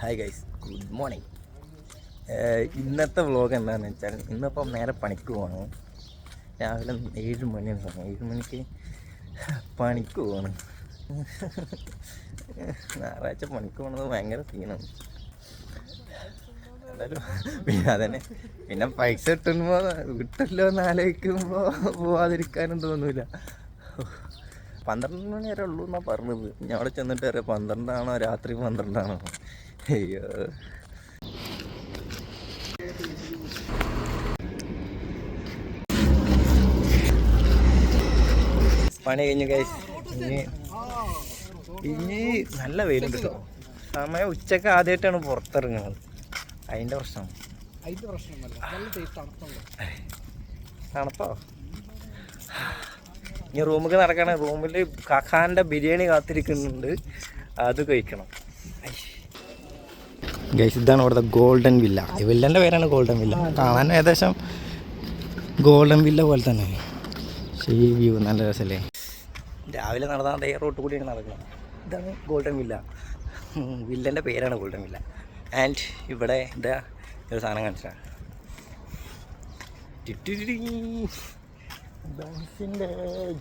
Hi guys, good morning. ഇന്നത്തെ vlog എന്താണെന്ന് വെച്ചാൽ ഇന്നിപ്പം നേരെ പണിക്ക് പോവാണ്. രാവിലെ 7 മണിയാണ് സമയം. 7 മണിക്ക് പണിക്ക് പോവാണ്. ഞായറാഴ്ച പണിക്ക് പോകുന്നത് ഭയങ്കര സീനാണ്. എന്തായാലും പിന്നെ അതന്നെ, പിന്നെ പൈസ കിട്ടല്ലോ എന്ന് ആലോചിക്കുമ്പോൾ പോവാതിരിക്കാനും തോന്നൂല. 12 മണി വരെ ഉള്ളൂ എന്നാണ് പറഞ്ഞത്. ഞാൻ അവിടെ ചെന്നിട്ട് വരെ 12 രാത്രി 12. അയ്യോ, പണി കഴിഞ്ഞു ഗൈസ്. ഇനി നല്ല വെയിലുണ്ട് കേട്ടോ. സമയം ഉച്ചക്ക് ആദ്യമായിട്ടാണ് പുറത്തിറങ്ങുന്നത്. അതിൻ്റെ പ്രശ്നം തണുപ്പോ. ഇനി റൂമിൽ നടക്കണം. റൂമിൽ കഖാൻ്റെ ബിരിയാണി കാത്തിരിക്കുന്നുണ്ട്, അത് കഴിക്കണം. ഗൈസ്, ഇതാണ് ഇവിടുത്തെ ഗോൾഡൻ വില്ല. ഈ വില്ലൻ്റെ പേരാണ് ഗോൾഡൻ വില്ല. കാണാൻ ഏകദേശം ഗോൾഡൻ വില്ല പോലെ തന്നെ. സീ വ്യൂ നല്ല രസമല്ലേ. രാവിലെ നടന്നാൽ അതേ റോട്ട് കൂടിയാണ് നടക്കുന്നത്. ഇതാണ് ഗോൾഡൻ വില്ല. വില്ലൻ്റെ പേരാണ് ഗോൾഡൻ വില്ല. ആൻഡ് ഇവിടെ ഇതാ ഒരു സാധനം കാണിച്ചാൽ ബെൻസിൻ്റെ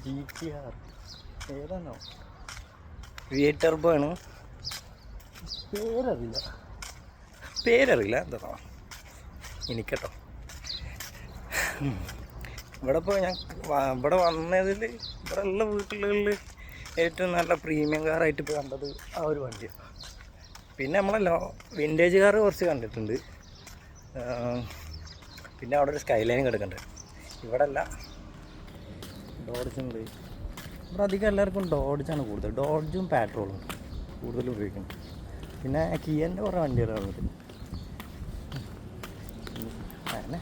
GTR ഏതാണോ V8 ആണ്. പേരറിയില്ല എന്താ എനിക്കട്ടോ. ഇവിടെ ഇപ്പോൾ ഞാൻ ഇവിടെ വന്നതിൽ ഇവിടെ ഉള്ള വീട്ടിലുകളിൽ ഏറ്റവും നല്ല പ്രീമിയം കാറായിട്ട് ഇപ്പോൾ കണ്ടത് ആ ഒരു വണ്ടിയാണ്. പിന്നെ നമ്മളല്ലോ വിൻറ്റേജ് കാറ് കുറച്ച് കണ്ടിട്ടുണ്ട്. പിന്നെ അവിടെ ഒരു സ്കൈലൈൻ കിടക്കുന്നുണ്ട്. ഇവിടെ അല്ല, ഡോഡ്ജുണ്ട്. ഇവിടെ അധികം എല്ലാവർക്കും ഡോഡ്ജാണ് കൂടുതൽ. ഡോഡ്ജും പെട്രോളും കൂടുതൽ ഉപയോഗിക്കുന്നത്. പിന്നെ കിയൻ്റെ കുറേ വണ്ടികളുണ്ട്. അങ്ങനെ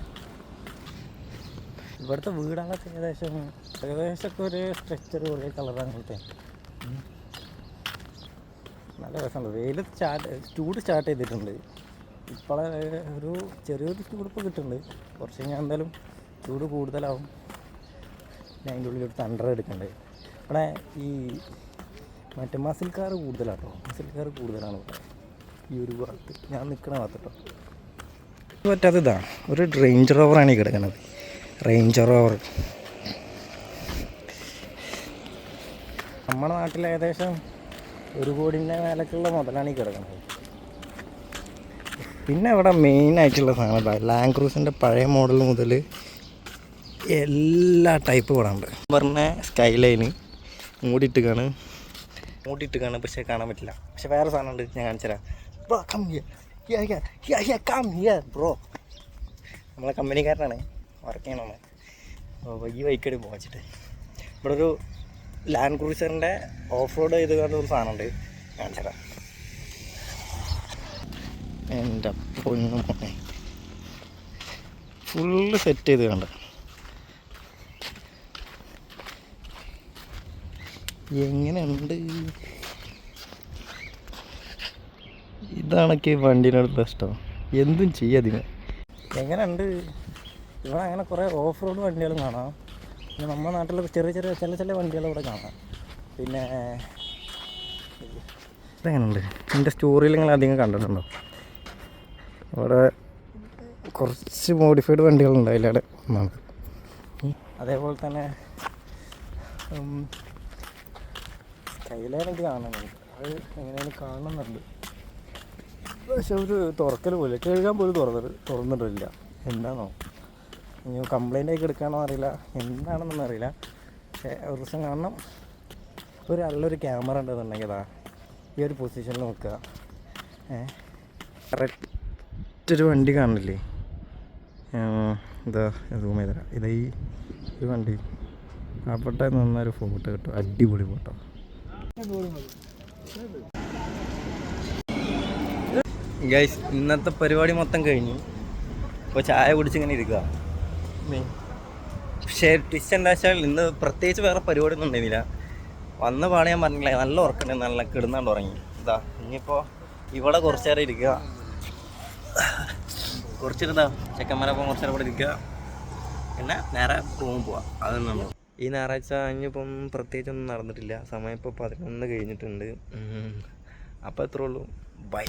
ഇവിടുത്തെ വീടുകളൊക്കെ ഏകദേശമൊക്കെ ഒരേ സ്ട്രക്ചർ, ഒരേ കളർ അങ്ങനത്തെ. നല്ല രസമുണ്ട്. വെയിൽ ചൂട് സ്റ്റാർട്ട് ചെയ്തിട്ടുണ്ട്. ഇപ്പോൾ ഒരു ചെറിയൊരു ചൂട് ഇപ്പോൾ കിട്ടുന്നുണ്ട്. കുറച്ച് കഴിഞ്ഞാൽ എന്തായാലും ചൂട് കൂടുതലാവും. പിന്നെ അതിൻ്റെ ഉള്ളിൽ ഒരു തണ്ടർ എടുക്കണ്ടേ. ഇവിടെ ഈ മറ്റേ മസിൽ കാർ കൂടുതലാട്ടോ. മസിൽ കാർ കൂടുതലാണ് ഇവിടെ ഈ ഒരു ഭാഗത്ത്. ഞാൻ നിൽക്കണ ഭാഗത്തോട്ടോ. പറ്റാത്ത ഇതാണ് ഒരു റേഞ്ച് റോവറാണ് ഈ കിടക്കുന്നത്. റേഞ്ച് റോവർ നമ്മുടെ നാട്ടിൽ ഏകദേശം 1 കോടിൻ്റെ മേലേക്കുള്ള മുതലാണ് ഈ കിടക്കുന്നത്. പിന്നെ ഇവിടെ മെയിനായിട്ടുള്ള സാധനം ലാൻഡ് ക്രൂസിൻ്റെ പഴയ മോഡൽ മുതൽ എല്ലാ ടൈപ്പ് ഇവിടെ ഉണ്ട്. പറഞ്ഞ സ്കൈലൈന് മൂടിയിട്ട് കാണും, പക്ഷേ കാണാൻ പറ്റില്ല. പക്ഷെ വേറെ സാധനം ഉണ്ട്, ഞാൻ കാണിച്ചു തരാം. ബ്രോ, നമ്മളെ കമ്പനിക്കാരനാണ്, വർക്ക് ചെയ്യണമെന്ന്. അപ്പോൾ ഈ ബൈക്കടി പോകാച്ചിട്ട് ഇവിടെ ഒരു ലാൻഡ് ക്രൂസറിൻ്റെ ഓഫ് റോഡ് ചെയ്ത് കാണുന്ന ഒരു സാധനമുണ്ട്, കാണിച്ചു തരാം. എൻ്റെ പൊന്നു മോനെ, ഫുള്ള് സെറ്റ് ചെയ്ത് കണ്ട. എങ്ങനെയുണ്ട്? ഇതാണൊക്കെ വണ്ടീനോടുള്ള ഇഷ്ടം. എന്തും ചെയ്യാതിന്. എങ്ങനെയുണ്ട്? ഇവിടെ അങ്ങനെ കുറേ ഓഫ് റോഡ് വണ്ടികളും കാണാം. പിന്നെ നമ്മുടെ നാട്ടിൽ ചെറിയ ചില വണ്ടികളും ഇവിടെ കാണാം. പിന്നെ ഇതെങ്ങനെയുണ്ട്? എൻ്റെ സ്റ്റോറിയിൽ നിങ്ങൾ അധികം കണ്ടിട്ടുണ്ടോ? അവിടെ കുറച്ച് മോഡിഫൈഡ് വണ്ടികളുണ്ട്. അതിലൂടെ ഒന്നാണ്. അതേപോലെ തന്നെ സ്കൈലൈനൊക്കെ കാണുന്നുണ്ട്. അത് എങ്ങനെയാണ് കാണുന്നുണ്ട്. പക്ഷെ ഒരു തുറക്കൽ പോലെ കഴുകാൻ പോലും തുറന്നിട്ടില്ല. എന്താണോ ഇനി കംപ്ലൈൻ്റ് ആയി എടുക്കുകയാണോ അറിയില്ല, എന്താണെന്നൊന്നും അറിയില്ല. പക്ഷേ ഒരു ദിവസം കാണണം. ഒരു നല്ലൊരു ക്യാമറ ഉണ്ടെന്നുണ്ടെങ്കിൽ അതാ ഈ ഒരു പൊസിഷനിൽ നോക്കുക. കറക്റ്റൊരു വണ്ടി കാണില്ലേ? ഇതാ സൂം ചെയ്തരാം. ഇതാ ഈ ഒരു വണ്ടി അവിടെ നിന്നൊരു ഫോട്ടോ കിട്ടും. അടിപൊളി ഫോട്ടോ. ഗൈസ്, ഇന്നത്തെ പരിപാടി മൊത്തം കഴിഞ്ഞു. ഇപ്പോൾ ചായ കുടിച്ചിങ്ങനെ ഇരിക്കുക. പക്ഷേ ട്വിസ്റ്റ് എന്താ വെച്ചാൽ ഇന്ന് പ്രത്യേകിച്ച് വേറെ പരിപാടിയൊന്നും ഉണ്ടായിരുന്നില്ല. വന്ന പാടെ ഞാൻ പറഞ്ഞില്ല, നല്ല ഉറക്കമുണ്ട്, നല്ല കിടന്നാണ്ട് ഉറങ്ങി. ഇതാ ഇനിയിപ്പോൾ ഇവിടെ കുറച്ച് നേരം ഇരിക്കുക, കുറച്ചിരുന്നാ ചെക്കന്മാരൊപ്പം കുറച്ച് നേരം ഇവിടെ ഇരിക്കുക, പിന്നെ നേരെ റൂമിൽ പോവാം. അതൊന്നും ഈ ഞായറാഴ്ച ഇനിയിപ്പം പ്രത്യേകിച്ചൊന്നും നടന്നിട്ടില്ല. സമയം ഇപ്പോൾ 11 കഴിഞ്ഞിട്ടുണ്ട്. അപ്പോൾ എത്രേ ഉള്ളൂ. ബൈ.